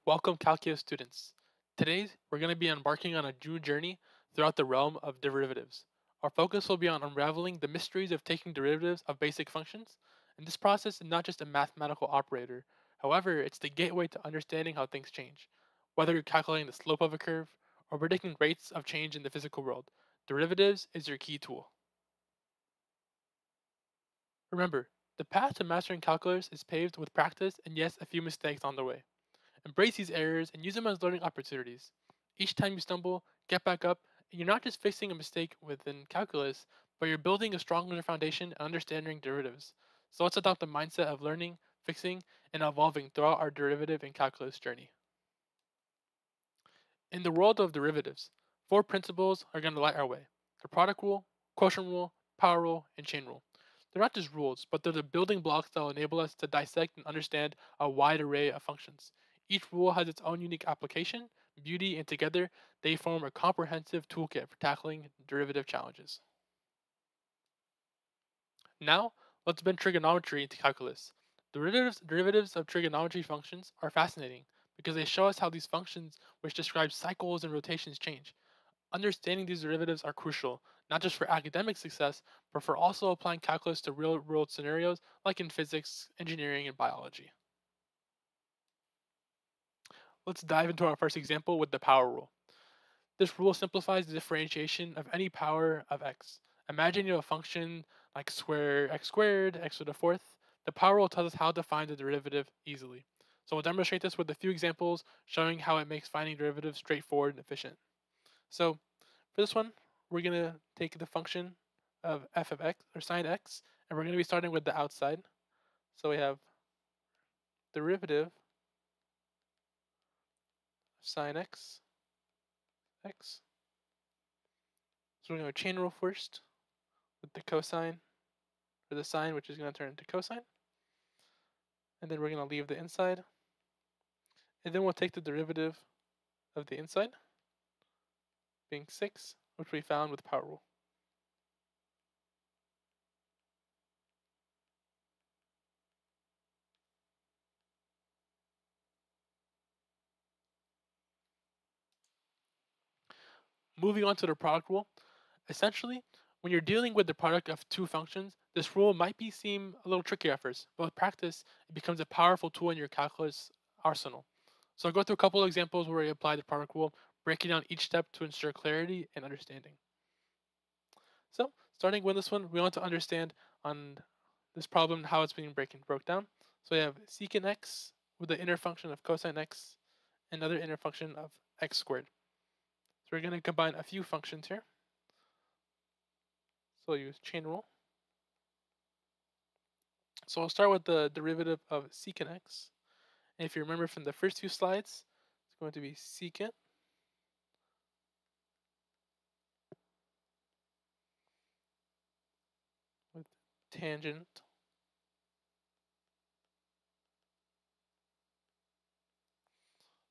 Welcome, calculus students. Today, we're going to be embarking on a new journey throughout the realm of derivatives. Our focus will be on unraveling the mysteries of taking derivatives of basic functions, and this process is not just a mathematical operator. However, it's the gateway to understanding how things change. Whether you're calculating the slope of a curve or predicting rates of change in the physical world, derivatives is your key tool. Remember, the path to mastering calculus is paved with practice and yes, a few mistakes on the way. Embrace these errors and use them as learning opportunities. Each time you stumble, get back up, and you're not just fixing a mistake within calculus, but you're building a stronger foundation and understanding derivatives. So let's adopt the mindset of learning, fixing, and evolving throughout our derivative and calculus journey. In the world of derivatives, four principles are going to light our way: the product rule, quotient rule, power rule, and chain rule. They're not just rules, but they're the building blocks that will enable us to dissect and understand a wide array of functions. Each rule has its own unique application, beauty, and together they form a comprehensive toolkit for tackling derivative challenges. Now, let's bend trigonometry into calculus. Derivatives of trigonometry functions are fascinating because they show us how these functions, which describe cycles and rotations, change. Understanding these derivatives are crucial, not just for academic success, but for also applying calculus to real world scenarios like in physics, engineering, and biology. Let's dive into our first example with the power rule. This rule simplifies the differentiation of any power of x. Imagine you have a function like square x squared, x to the fourth. The power rule tells us how to find the derivative easily. So we'll demonstrate this with a few examples showing how it makes finding derivatives straightforward and efficient. So for this one, we're going to take the function of f of x, or sine x, and we're going to be starting with the outside. So we have derivative of sine x, x. So we're going to chain rule first with the cosine, or the sine, which is going to turn into cosine. And then we're going to leave the inside. And then we'll take the derivative of the inside, being 6, which we found with power rule. Moving on to the product rule. Essentially, when you're dealing with the product of two functions, this rule might seem a little tricky at first, but with practice, it becomes a powerful tool in your calculus arsenal. So I'll go through a couple of examples where we apply the product rule, breaking down each step to ensure clarity and understanding. So starting with this one, we want to understand on this problem how it's being broke down. So we have secant x with the inner function of cosine x, and another inner function of x squared. So we're going to combine a few functions here. So we'll use chain rule. So I'll start with the derivative of secant x. And if you remember from the first few slides, it's going to be secant with tangent.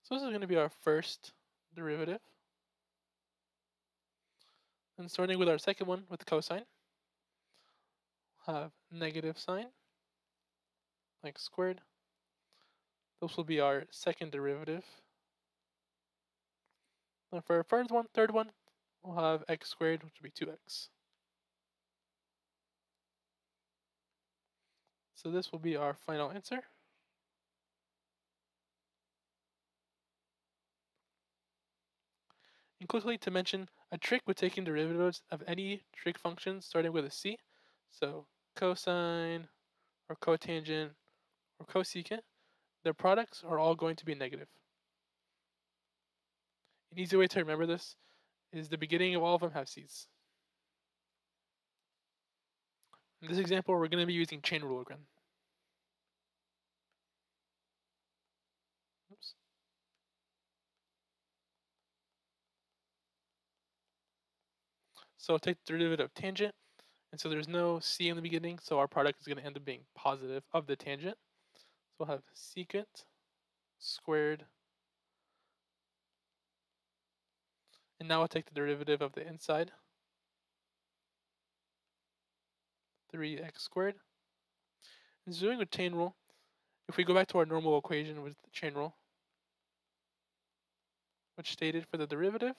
So this is going to be our first derivative. And starting with our second one with cosine, we'll have negative sine x squared. This will be our second derivative. And for our third one, we'll have x squared, which will be 2x. So this will be our final answer. And quickly to mention, a trick with taking derivatives of any trig function starting with a c, so cosine, or cotangent, or cosecant, their products are all going to be negative. An easy way to remember this is the beginning of all of them have c's. In this example, we're going to be using chain rule again. Oops. So I'll take the derivative of tangent, and so there's no c in the beginning, so our product is going to end up being positive of the tangent. So we'll have secant squared, and now I'll take the derivative of the inside, 3x squared. And so doing with chain rule, if we go back to our normal equation with the chain rule, which stated for the derivative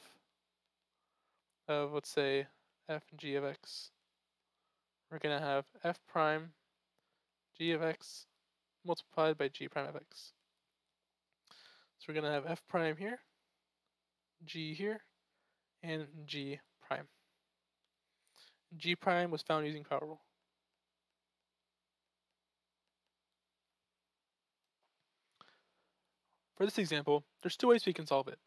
of, let's say, f g of x, we're going to have f prime g of x multiplied by g prime of x. So we're going to have f prime here, g here, and g prime. G prime was found using power rule. For this example, there's two ways we can solve it.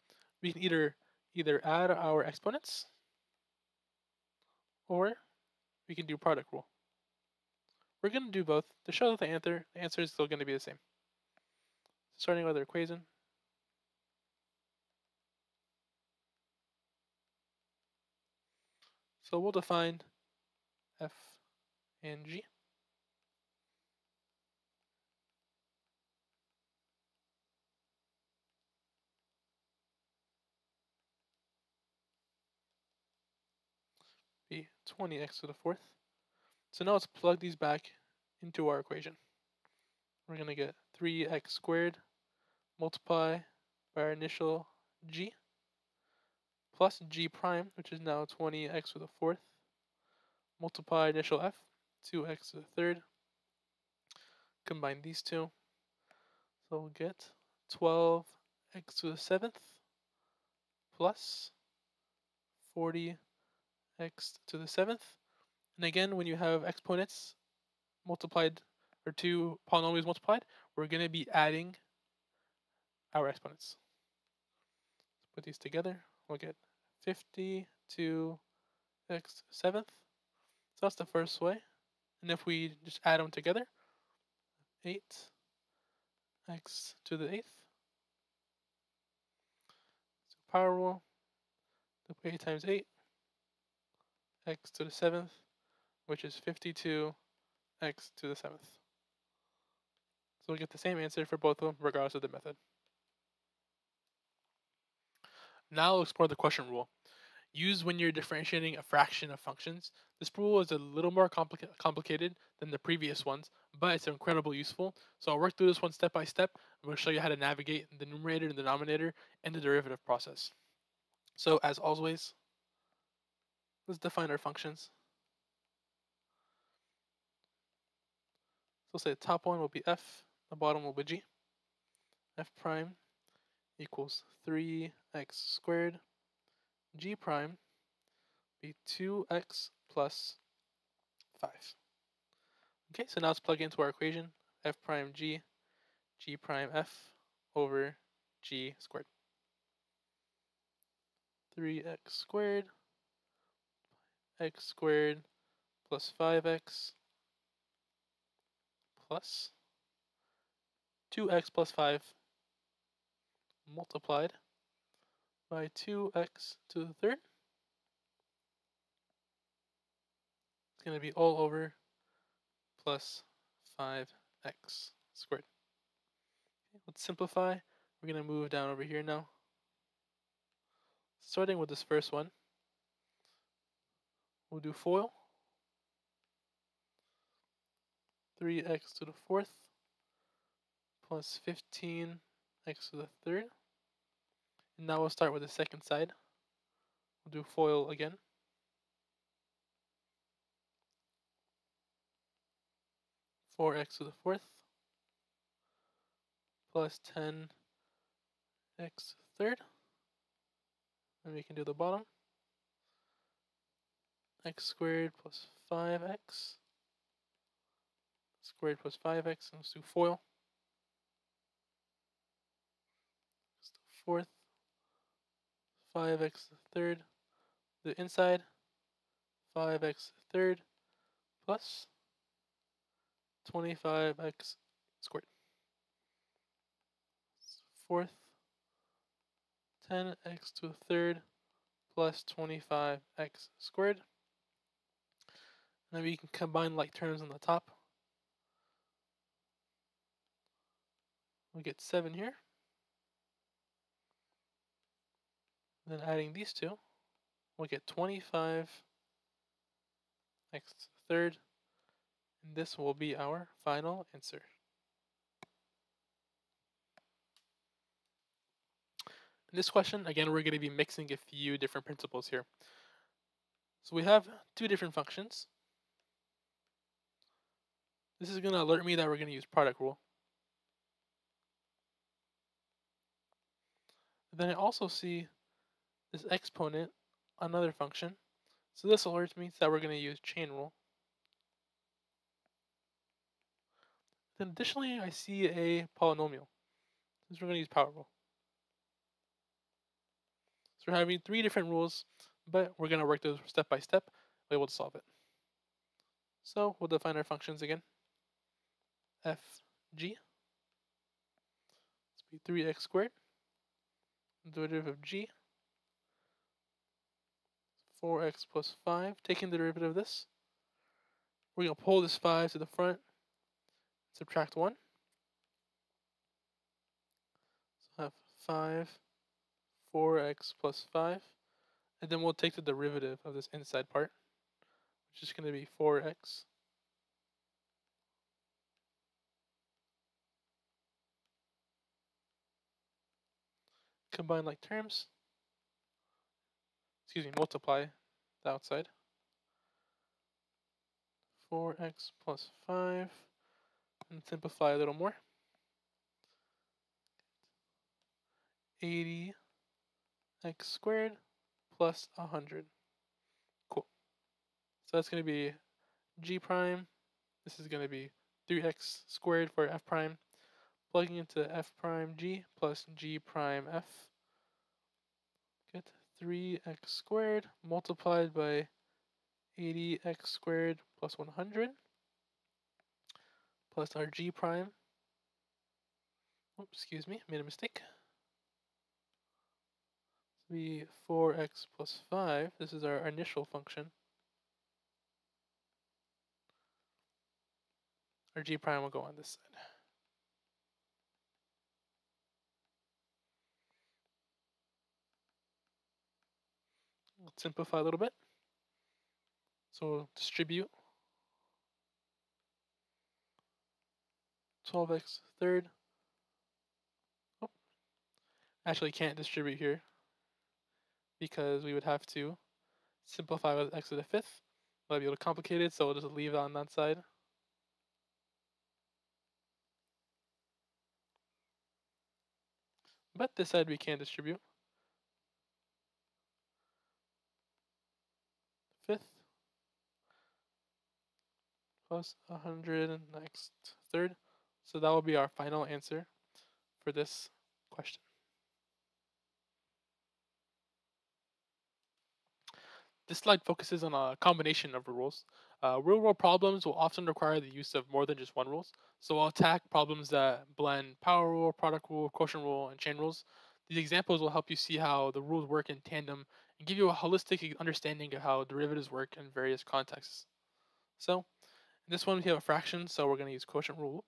We can either add our exponents, or we can do product rule. We're going to do both to show that the answer is still going to be the same. Starting with our equation. So we'll define f and g. Be 20x to the fourth. So now let's plug these back into our equation. We're going to get 3x squared multiply by our initial g plus g prime, which is now 20x to the fourth, multiply initial f, 2x to the third. Combine these two. So we'll get 12x to the seventh plus 40x to the seventh. And again, when you have exponents multiplied, or two polynomials multiplied, we're going to be adding our exponents. Let's put these together. We'll get 52x seventh. So that's the first way. And if we just add them together, 8x to the eighth. So power rule, 8 times 8, x to the seventh, which is 52x to the seventh. So we get the same answer for both of them, regardless of the method. Now we'll explore the quotient rule. Used when you're differentiating a fraction of functions. This rule is a little more complicated than the previous ones, but it's incredibly useful. So I'll work through this one step by step. I'm going to show you how to navigate the numerator and the denominator and the derivative process. So as always, let's define our functions. So say the top one will be f, the bottom will be g. F prime equals 3x squared. G prime be 2x plus 5. Okay, so now let's plug into our equation. F prime g, g prime f over g squared. 3x squared, x squared plus 5x plus 2x plus 5 multiplied by 2x to the third. It's going to be all over plus 5x squared. Okay, let's simplify. We're going to move down over here now. Starting with this first one, we'll do FOIL. 3x to the fourth plus 15x to the third. And now we'll start with the second side. We'll do FOIL again. 4x to the fourth plus 10x to the third. And we can do the bottom. X squared plus 5x squared plus 5x. And let's do FOIL. It's the fourth, 5x to the third. The inside, 5x to the third plus 25x squared. Fourth, 10x to the third plus 25x squared. And then we can combine like terms on the top. We get 7 here. And then adding these two, we'll get 25x to the third. And this will be our final answer. In this question, again, we're going to be mixing a few different principles here. So we have two different functions. This is going to alert me that we're going to use product rule. Then I also see this exponent, another function. So this alerts me that we're going to use chain rule. Then additionally, I see a polynomial. Since we're going to use power rule. So we're having three different rules, but we're going to work those step by step, be able to solve it. So we'll define our functions again. F, g. This will be 3x squared. Derivative of g. 4x plus 5. Taking the derivative of this. We're going to pull this 5 to the front. Subtract 1. So I have 5, 4x plus 5. And then we'll take the derivative of this inside part, which is going to be 4x. Combine like terms. Multiply the outside. 4x plus 5. And simplify a little more. 80x squared plus 100. Cool. So that's going to be g prime. This is going to be 3x squared for f prime. Plugging into f prime g plus g prime f. Get 3x squared multiplied by 80x squared plus 100 plus our g prime. Oops, excuse me, made a mistake. This will be 4x plus 5. This is our initial function. Our g prime will go on this side. Let's simplify a little bit. So we'll distribute 12x third. Oh, actually can't distribute here because we would have to simplify with x to the fifth. Might be a little complicated, so we'll just leave it on that side. But this side we can distribute. Fifth plus 100 and next third. So that will be our final answer for this question. This slide focuses on a combination of rules. Real-world problems will often require the use of more than just one rule. So I'll attack problems that blend power rule, product rule, quotient rule, and chain rules. These examples will help you see how the rules work in tandem and give you a holistic understanding of how derivatives work in various contexts. So in this one we have a fraction, so we're going to use quotient rule.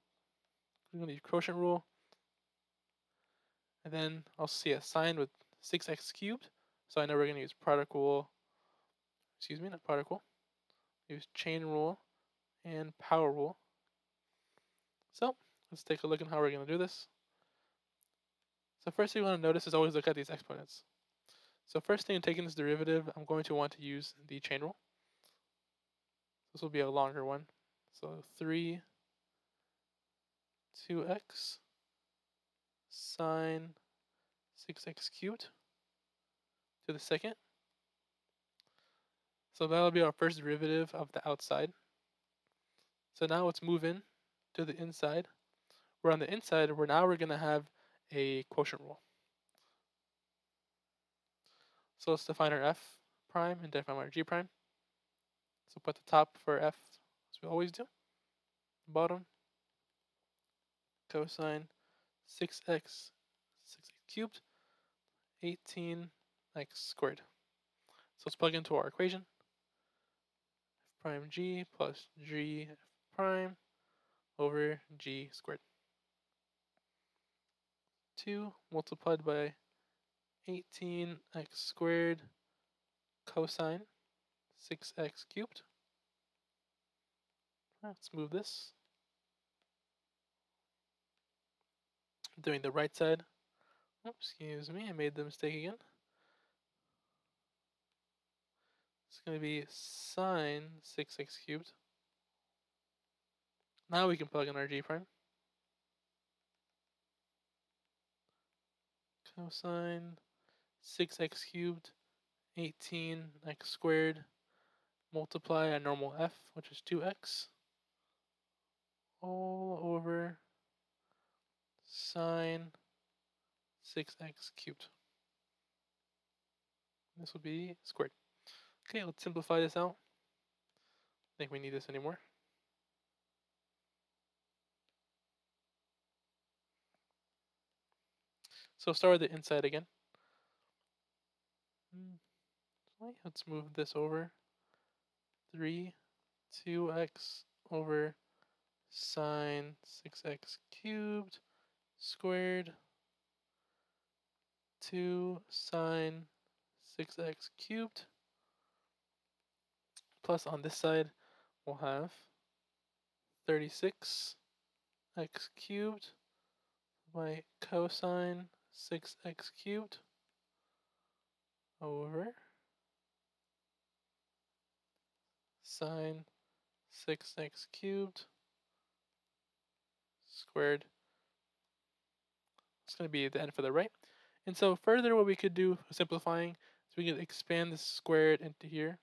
We're going to use quotient rule. And then I'll see a sign with 6x cubed. So I know we're going to use product rule. Not product rule. Use chain rule and power rule. So let's take a look at how we're going to do this. So first thing you want to notice is always look at these exponents. So first thing in taking this derivative, I'm going to want to use the chain rule. This will be a longer one. So 3 2x sine 6x cubed to the second. So that'll be our first derivative of the outside. So now let's move in to the inside. We're on the inside, we're going to have a quotient rule. So let's define our f prime and define our g prime. So put the top for f as we always do. Bottom cosine 6x cubed 18x squared. So let's plug into our equation. F prime g plus g f prime over g squared. 2 multiplied by 18x squared cosine 6x cubed. Let's move this. Doing the right side, Oops, excuse me, I made the mistake again. It's going to be sine 6x cubed. Now we can plug in our g prime. Cosine 6x cubed, 18x squared, multiply a normal f, which is 2x, all over sine 6x cubed. This will be squared. Okay, let's simplify this out. I think we need this anymore. So start with the inside again. Let's move this over. 2x over sine 6x cubed squared 2 sine 6x cubed, plus on this side we'll have 36x cubed by cosine 6x cubed over sine 6x cubed squared. It's going to be the end for the right. And so further what we could do simplifying is we could expand this squared into here.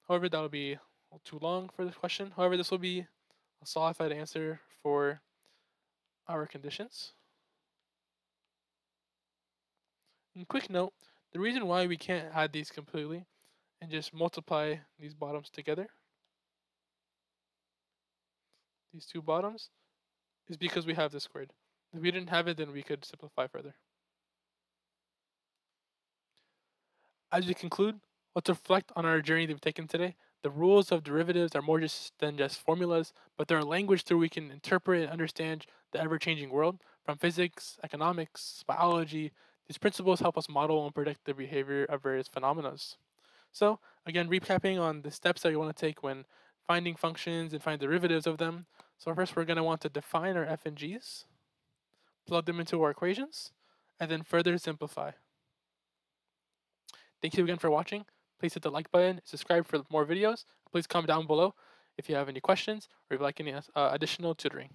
However, that will be too long for this question. However, this will be a solidified answer for our conditions. And quick note, the reason why we can't add these completely and just multiply these bottoms together, these two bottoms, is because we have this squared. If we didn't have it, then we could simplify further. As we conclude, let's reflect on our journey that we've taken today. The rules of derivatives are more than just formulas, but they're a language through which we can interpret and understand the ever-changing world. From physics, economics, biology, these principles help us model and predict the behavior of various phenomena. So, again, recapping on the steps that you want to take when finding functions and find derivatives of them. So first we're going to want to define our f and g's, plug them into our equations, and then further simplify. Thank you again for watching. Please hit the like button, subscribe for more videos. Please comment down below if you have any questions or if you like any additional tutoring.